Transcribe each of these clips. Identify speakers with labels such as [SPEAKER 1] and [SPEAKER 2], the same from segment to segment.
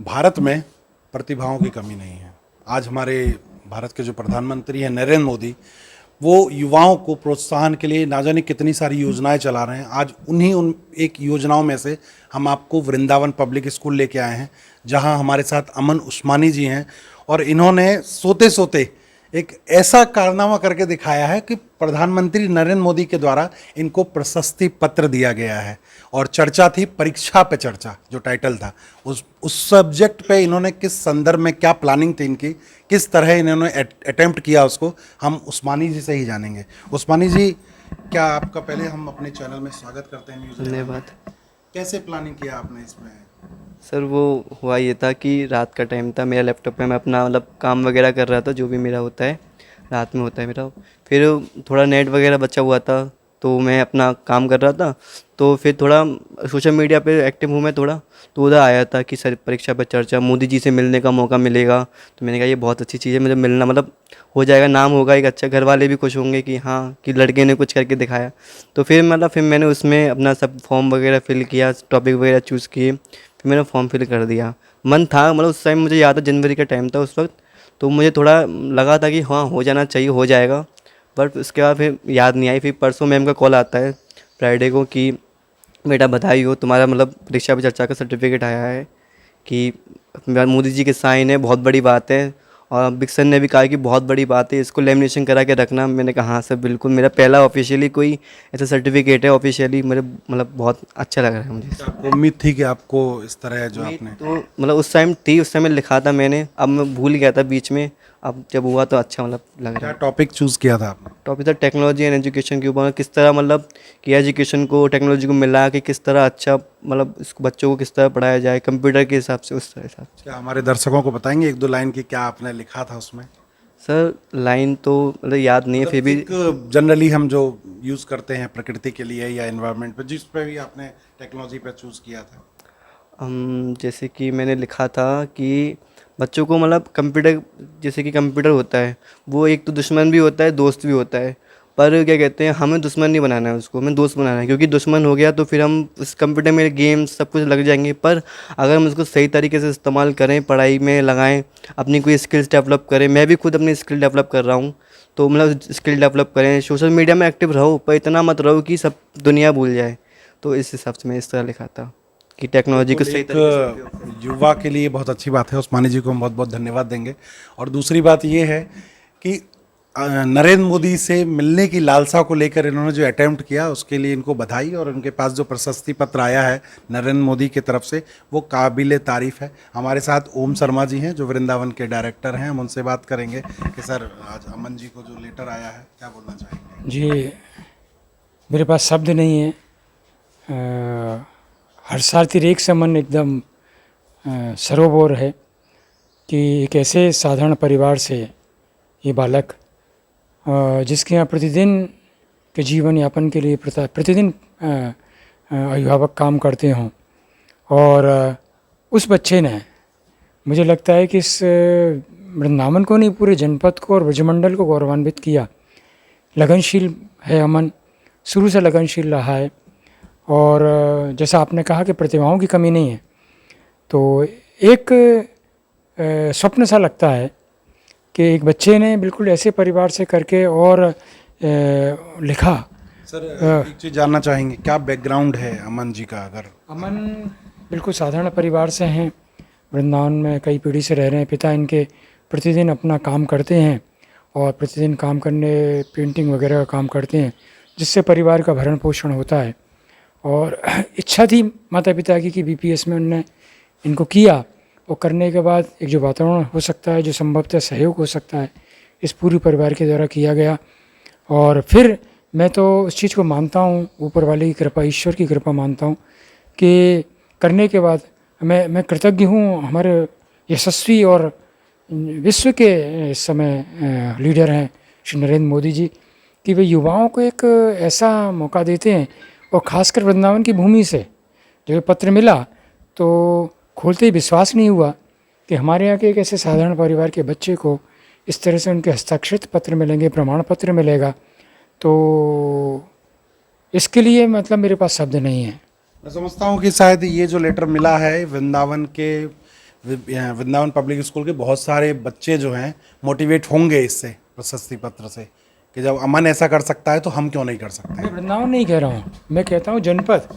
[SPEAKER 1] भारत में प्रतिभाओं की कमी नहीं है। आज हमारे भारत के जो प्रधानमंत्री हैं नरेंद्र मोदी, वो युवाओं को प्रोत्साहन के लिए ना जाने कितनी सारी योजनाएं चला रहे हैं। आज उन एक योजनाओं में से हम आपको वृंदावन पब्लिक स्कूल लेके आए हैं, जहां हमारे साथ अमन उस्मानी जी हैं। और इन्होंने सोते सोते एक ऐसा कारनामा करके दिखाया है कि प्रधानमंत्री नरेंद्र मोदी के द्वारा इनको प्रशस्ति पत्र दिया गया है। और चर्चा थी परीक्षा पे चर्चा, जो टाइटल था उस सब्जेक्ट पे इन्होंने किस संदर्भ में क्या प्लानिंग थी इनकी, किस तरह इन्होंने अटेम्प्ट किया, उसको हम उस्मानी जी से ही जानेंगे। उस्मानी जी, क्या आपका पहले हम अपने चैनल में स्वागत करते हैं। न्यूज़
[SPEAKER 2] धन्यवाद।
[SPEAKER 1] कैसे प्लानिंग किया आपने इसमें?
[SPEAKER 2] सर वो हुआ ये था कि रात का टाइम था, मेरा लैपटॉप पे मैं अपना मतलब काम वगैरह कर रहा था, जो भी मेरा होता है रात में होता है मेरा। फिर थोड़ा नेट वगैरह बचा हुआ था तो मैं अपना काम कर रहा था। तो फिर थोड़ा सोशल मीडिया पे एक्टिव हूँ मैं थोड़ा, तो उधर आया था कि सर परीक्षा पर चर्चा, मोदी जी से मिलने का मौका मिलेगा। तो मैंने कहा ये बहुत अच्छी चीज़ है, मुझे मिलना मतलब हो जाएगा, नाम होगा एक अच्छा, घर वाले भी खुश होंगे कि हाँ कि लड़के ने कुछ करके दिखाया। तो फिर मतलब फिर मैंने उसमें अपना सब फॉर्म वगैरह फिल किया, टॉपिक वगैरह चूज़ किए, फिर मैंने फॉर्म फिल कर दिया। मन था मतलब उस टाइम मुझे याद है जनवरी का टाइम था उस वक्त, तो मुझे थोड़ा लगा था कि हाँ हो जाना चाहिए, हो जाएगा। बट उसके बाद फिर याद नहीं आई। फिर परसों मैम का कॉल आता है फ्राइडे को कि बेटा बधाई हो, तुम्हारा मतलब परीक्षा पे चर्चा का सर्टिफिकेट आया है कि मोदी जी के साइन है, बहुत बड़ी बात है। और बिग सर ने भी कहा कि बहुत बड़ी बात है, इसको लेमिनेशन करा के रखना। मैंने कहा हाँ सर बिल्कुल, मेरा पहला ऑफिशियली कोई ऐसा सर्टिफिकेट है ऑफिशियली, मेरे मतलब बहुत अच्छा लग रहा है मुझे।
[SPEAKER 1] क्या आपको उम्मीद थी कि आपको इस तरह जो
[SPEAKER 2] उम्मीद
[SPEAKER 1] आपने
[SPEAKER 2] तो मतलब उस टाइम थी, उस समय लिखा था मैंने, अब मैं भूल गया था बीच में। अब जब हुआ तो अच्छा मतलब लग रहा
[SPEAKER 1] क्या
[SPEAKER 2] है।
[SPEAKER 1] टॉपिक चूज किया था आपने?
[SPEAKER 2] टॉपिक था टेक्नोलॉजी एंड एजुकेशन के ऊपर, किस तरह मतलब कि एजुकेशन को टेक्नोलॉजी को मिला के किस तरह अच्छा मतलब इसको बच्चों को किस तरह पढ़ाया जाए कंप्यूटर के हिसाब से, उस तरह हिसाब से।
[SPEAKER 1] क्या हमारे दर्शकों को बताएंगे एक दो लाइन की क्या आपने लिखा था उसमें?
[SPEAKER 2] सर लाइन तो मतलब याद नहीं है फिर
[SPEAKER 1] मतलब
[SPEAKER 2] भी।
[SPEAKER 1] एक जनरली हम जो यूज करते हैं प्रकृति के लिए या एनवायरनमेंट पे, जिस पे भी आपने टेक्नोलॉजी पे चूज किया था।
[SPEAKER 2] हम जैसे कि मैंने लिखा था कि बच्चों को मतलब कंप्यूटर, जैसे कि कंप्यूटर होता है वो एक तो दुश्मन भी होता है दोस्त भी होता है। पर क्या कहते हैं, हमें दुश्मन नहीं बनाना है उसको, हमें दोस्त बनाना है, क्योंकि दुश्मन हो गया तो फिर हम उस कंप्यूटर में गेम्स सब कुछ लग जाएंगे। पर अगर हम उसको सही तरीके से इस्तेमाल करें, पढ़ाई में लगाएं, अपनी कोई स्किल्स डेवलप करें, मैं भी खुद अपनी स्किल डेवलप कर रहा हूँ, तो मतलब स्किल डेवलप करें, सोशल मीडिया में एक्टिव रहो पर इतना मत रहो कि सब दुनिया भूल जाए। तो इस हिसाब से मैं इस तरह लिखा था कि टेक्नोलॉजी को
[SPEAKER 1] बिल्कुल
[SPEAKER 2] सही
[SPEAKER 1] एक
[SPEAKER 2] तरीके से उपयोग करें।
[SPEAKER 1] युवा के लिए बहुत अच्छी बात है। उस्मानी जी को हम बहुत बहुत धन्यवाद देंगे। और दूसरी बात ये है कि नरेंद्र मोदी से मिलने की लालसा को लेकर इन्होंने जो अटेम्प्ट किया उसके लिए इनको बधाई। और उनके पास जो प्रशस्ति पत्र आया है नरेंद्र मोदी की तरफ से, वो काबिल तारीफ है। हमारे साथ ओम शर्मा जी हैं जो वृंदावन के डायरेक्टर हैं। हम उनसे बात करेंगे कि सर आज अमन जी को जो लेटर आया है क्या बोलना चाहेंगे?
[SPEAKER 3] जी, मेरे पास शब्द नहीं है। अ, हर्षार्थी रेख से मन एकदम सरोबोर है कि एक ऐसे साधारण परिवार से ये बालक, जिसके यहाँ प्रतिदिन के जीवन यापन के लिए प्रतिदिन अभिभावक काम करते हों, और उस बच्चे ने, मुझे लगता है कि इस वृंदावन को नहीं पूरे जनपद को और ब्रजमंडल को गौरवान्वित किया। लगनशील है अमन, शुरू से लगनशील रहा है। और जैसा आपने कहा कि प्रतिभाओं की कमी नहीं है, तो एक स्वप्न सा लगता है कि एक बच्चे ने बिल्कुल ऐसे परिवार से करके और लिखा।
[SPEAKER 1] सर एक चीज़ जानना चाहेंगे, क्या बैकग्राउंड है अमन जी का? अगर
[SPEAKER 3] अमन बिल्कुल साधारण परिवार से हैं, वृंदावन में कई पीढ़ी से रह रहे हैं। पिता इनके प्रतिदिन अपना काम करते हैं और प्रतिदिन काम करने, पेंटिंग वगैरह का काम करते हैं, जिससे परिवार का भरण पोषण होता है। और इच्छा थी माता पिता की कि बीपीएस में उनने इनको किया, और करने के बाद एक जो वातावरण हो सकता है, जो संभवतः सहयोग हो सकता है, इस पूरी परिवार के द्वारा किया गया। और फिर मैं तो उस चीज़ को मानता हूँ, ऊपर वाले की कृपा, ईश्वर की कृपा मानता हूँ कि करने के बाद मैं कृतज्ञ हूँ हमारे यशस्वी और विश्व के इस समय लीडर हैं श्री नरेंद्र मोदी जी, कि वे युवाओं को एक ऐसा मौका देते हैं। और ख़ासकर वृंदावन की भूमि से जो ये पत्र मिला तो खोलते ही विश्वास नहीं हुआ कि हमारे यहाँ के एक ऐसे साधारण परिवार के बच्चे को इस तरह से उनके हस्ताक्षरित पत्र मिलेंगे, प्रमाण पत्र मिलेगा। तो इसके लिए मतलब मेरे पास शब्द नहीं है।
[SPEAKER 1] मैं समझता हूँ कि शायद ये जो लेटर मिला है वृंदावन के वृंदावन पब्लिक स्कूल के बहुत सारे बच्चे जो हैं मोटिवेट होंगे इससे प्रशस्ति पत्र से कि जब अमन ऐसा कर सकता है तो हम क्यों नहीं कर सकते।
[SPEAKER 3] मैं वृंदावन नहीं कह रहा हूँ, मैं कहता हूँ जनपद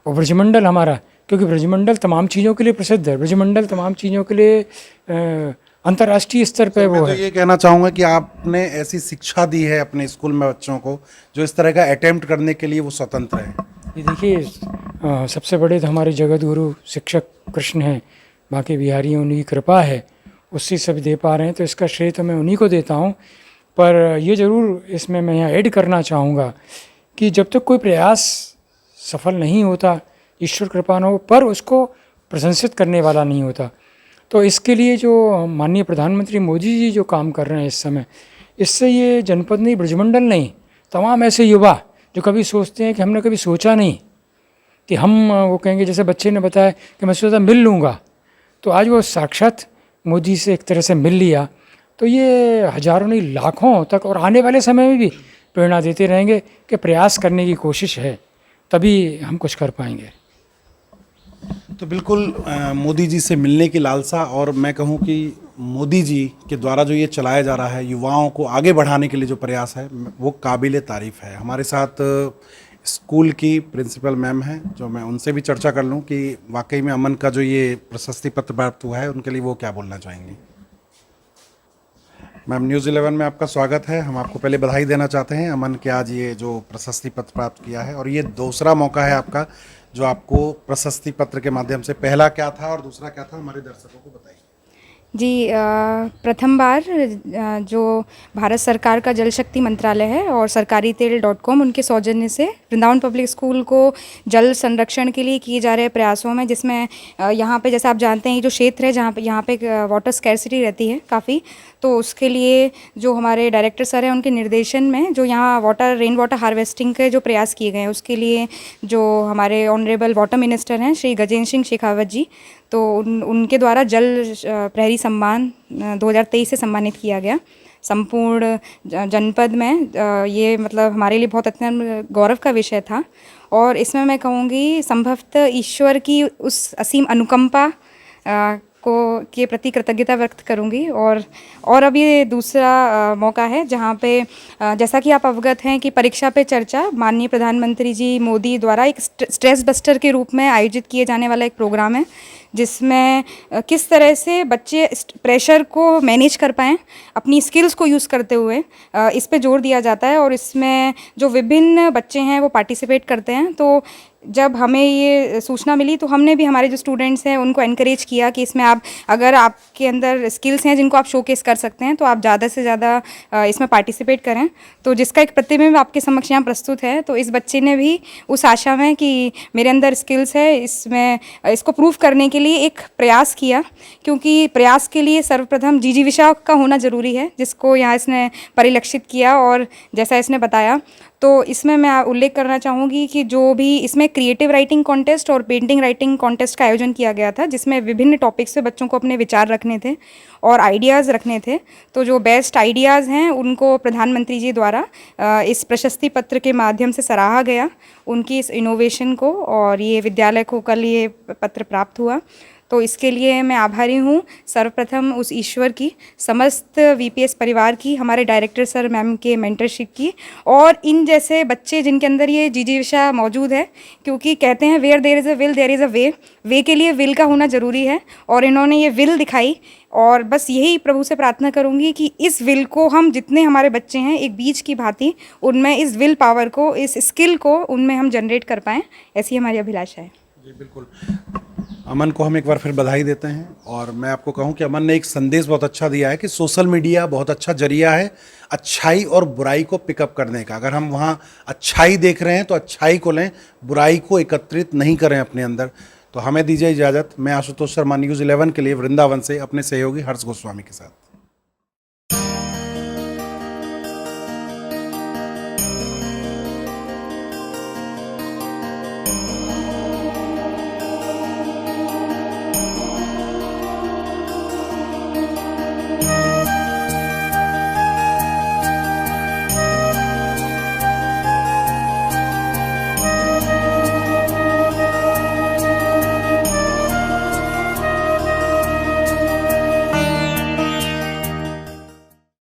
[SPEAKER 3] और ब्रजमंडल हमारा, क्योंकि ब्रजमंडल तमाम चीज़ों के लिए प्रसिद्ध है। ब्रजमंडल तमाम चीज़ों के लिए अंतर्राष्ट्रीय स्तर पे वो
[SPEAKER 1] मैं तो
[SPEAKER 3] है।
[SPEAKER 1] ये कहना चाहूँगा कि आपने ऐसी शिक्षा दी है अपने स्कूल में बच्चों को जो इस तरह का अटेम्प्ट करने के लिए वो स्वतंत्र है।
[SPEAKER 3] ये देखिए सबसे बड़े तो हमारे जगत गुरु शिक्षक कृष्ण हैं, बाकी बिहारी हैं, उन्हीं की कृपा है, उससे सब दे पा रहे हैं, तो इसका श्रेय तो मैं उन्हीं को देता हूँ। पर ये ज़रूर इसमें मैं यहाँ ऐड करना चाहूँगा कि जब तक कोई प्रयास सफल नहीं होता, ईश्वर कृपा न हो, पर उसको प्रशंसित करने वाला नहीं होता। तो इसके लिए जो माननीय प्रधानमंत्री मोदी जी जो काम कर रहे हैं इस समय, इससे ये जनपद नहीं, ब्रजमंडल नहीं, तमाम ऐसे युवा जो कभी सोचते हैं कि हमने कभी सोचा नहीं कि हम, वो कहेंगे जैसे बच्चे ने बताया कि मैं सोचा मिल लूँगा, तो आज वो साक्षात मोदी से एक तरह से मिल लिया। तो ये हजारों नहीं लाखों तक और आने वाले समय में भी प्रेरणा देते रहेंगे कि प्रयास करने की कोशिश है, तभी हम कुछ कर पाएंगे।
[SPEAKER 1] तो बिल्कुल मोदी जी से मिलने की लालसा, और मैं कहूँ कि मोदी जी के द्वारा जो ये चलाया जा रहा है युवाओं को आगे बढ़ाने के लिए जो प्रयास है वो काबिल तारीफ़ है। हमारे साथ स्कूल की प्रिंसिपल मैम हैं, जो मैं उनसे भी चर्चा कर लूँ कि वाकई में अमन का जो ये प्रशस्ति पत्र प्राप्त हुआ है उनके लिए वो क्या बोलना चाहेंगी। मैम, न्यूज़ 11 में आपका स्वागत है। हम आपको पहले बधाई देना चाहते हैं अमन के आज ये जो प्रशस्ति पत्र प्राप्त किया है, और ये दूसरा मौका है आपका जो आपको प्रशस्ति पत्र के माध्यम से, पहला क्या था और दूसरा क्या था, हमारे दर्शकों को बताइए।
[SPEAKER 4] जी प्रथम बार जो भारत सरकार का जल शक्ति मंत्रालय है और सरकारी तेल.com उनके सौजन्य से वृंदावन पब्लिक स्कूल को जल संरक्षण के लिए किए जा रहे प्रयासों में, जिसमें यहाँ पे जैसे आप जानते हैं ये जो क्षेत्र है जहाँ पे यहाँ पे वाटर स्कैर्सिटी रहती है काफ़ी, तो उसके लिए जो हमारे डायरेक्टर सर हैं उनके निर्देशन में जो यहाँ रेन वाटर हार्वेस्टिंग के जो प्रयास किए गए हैं, उसके लिए जो हमारे ऑनरेबल वाटर मिनिस्टर हैं श्री गजेंद्र सिंह शेखावत जी, तो उनके द्वारा जल प्रहरी सम्मान 2023 से सम्मानित किया गया। संपूर्ण जनपद में ये मतलब हमारे लिए बहुत अत्यंत गौरव का विषय था, और इसमें मैं कहूँगी संभवतः ईश्वर की उस असीम अनुकंपा के प्रति कृतज्ञता व्यक्त करूँगी। और अब ये दूसरा मौका है जहाँ पे जैसा कि आप अवगत हैं कि परीक्षा पे चर्चा माननीय प्रधानमंत्री जी मोदी द्वारा एक स्ट्रेस बस्टर के रूप में आयोजित किए जाने वाला एक प्रोग्राम है, जिसमें किस तरह से बच्चे प्रेशर को मैनेज कर पाएँ अपनी स्किल्स को यूज़ करते हुए, इस पे जोर दिया जाता है। और इसमें जो विभिन्न बच्चे हैं वो पार्टिसिपेट करते हैं। तो जब हमें ये सूचना मिली तो हमने भी हमारे जो स्टूडेंट्स हैं उनको एनकरेज किया कि इसमें आप, अगर आपके अंदर स्किल्स हैं जिनको आप शोकेस कर सकते हैं, तो आप ज़्यादा से ज़्यादा इसमें पार्टिसिपेट करें। तो जिसका एक प्रतिबिंब आपके समक्ष यहाँ प्रस्तुत है। तो इस बच्चे ने भी उस आशा में कि मेरे अंदर स्किल्स है, इसमें इसको प्रूव करने के लिए एक प्रयास किया, क्योंकि प्रयास के लिए सर्वप्रथम जिजीविषा का होना ज़रूरी है, जिसको यहाँ इसने परिलक्षित किया। और जैसा इसने बताया, तो इसमें मैं उल्लेख करना चाहूँगी कि जो भी इसमें क्रिएटिव राइटिंग कॉन्टेस्ट और पेंटिंग राइटिंग कॉन्टेस्ट का आयोजन किया गया था, जिसमें विभिन्न टॉपिक्स पे बच्चों को अपने विचार रखने थे और आइडियाज़ रखने थे। तो जो बेस्ट आइडियाज़ हैं उनको प्रधानमंत्री जी द्वारा इस प्रशस्ति पत्र के माध्यम से सराहा गया, उनकी इस इनोवेशन को, और ये विद्यालय को कल ये पत्र प्राप्त हुआ। तो इसके लिए मैं आभारी हूँ सर्वप्रथम उस ईश्वर की, समस्त वीपीएस परिवार की, हमारे डायरेक्टर सर मैम के मेंटरशिप की, और इन जैसे बच्चे जिनके अंदर ये जिजीविषा मौजूद है, क्योंकि कहते हैं where there is a will there is a way के लिए विल का होना ज़रूरी है, और इन्होंने ये विल दिखाई। और बस यही प्रभु से प्रार्थना करूँगी कि इस विल को हम, जितने हमारे बच्चे हैं एक बीज की भांति, उनमें इस विल पावर को, इस स्किल को उनमें हम जनरेट कर पाएँ, ऐसी हमारी अभिलाषा है।
[SPEAKER 1] जी बिल्कुल, अमन को हम एक बार फिर बधाई देते हैं। और मैं आपको कहूं कि अमन ने एक संदेश बहुत अच्छा दिया है कि सोशल मीडिया बहुत अच्छा जरिया है अच्छाई और बुराई को पिकअप करने का। अगर हम वहां अच्छाई देख रहे हैं तो अच्छाई को लें, बुराई को एकत्रित नहीं करें अपने अंदर। तो हमें दीजिए इजाज़त। मैं आशुतोष शर्मा, न्यूज़ 11 के लिए वृंदावन से अपने सहयोगी हर्ष गोस्वामी के साथ।